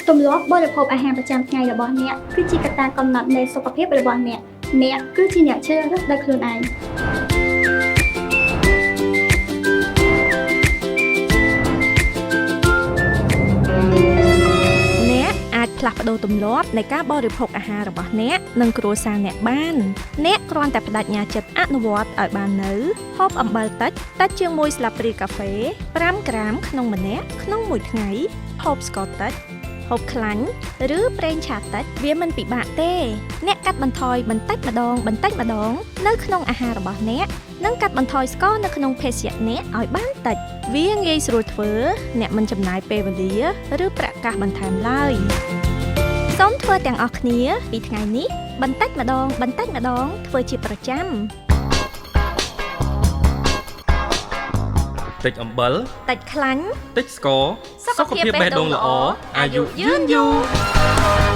ទម្លាប់បរិភោគអាហារប្រចាំថ្ងៃរបស់អ្នកគឺជាកត្តាកំណត់នៃសុខភាពរបស់អ្នកគឺជាអ្នកជ្រើសរើសដោយខ្លួនឯង អ្នកអាចផ្លាស់ប្ដូរទម្លាប់នៃការបរិភោគអាហាររបស់អ្នកនិងគ្រួសារអ្នកបានអ្នកគ្រាន់តែបដិញ្ញាចិត្តអនុវត្តឲ្យបាននៅហូបអំបិលតិចជាង1ស្លាបព្រាកាហ្វេ5ក្រាមក្នុងម្នាក់ក្នុងមួយថ្ងៃហូបស្ករតិចហូបខ្លាញ់ឬប្រេងឆាតិចវាមិនពិបាកទេអ្នកកាត់បន្ថយបន្តិចម្ដងនៅក្នុងអាហាររបស់អ្នកនិងកាត់បន្ថយស្ករនៅក្នុងភេសជ្ជៈអ្នកឲ្យបានតិចវាងាយស្រួលធ្វើអ្នកមិនចំណាយពេលវេលាឬប្រាក់កាសបន្ថែមឡើយសូមធ្វើទាំងអស់គ្នាពីថ្ងៃនេះបន្តិចម្ដងធ្វើជាប្រចាំតិចអំបិលតិចខ្លាញ់តិចស្ករសុខភាពបេះដូងល្អអាយុយឺនយូរ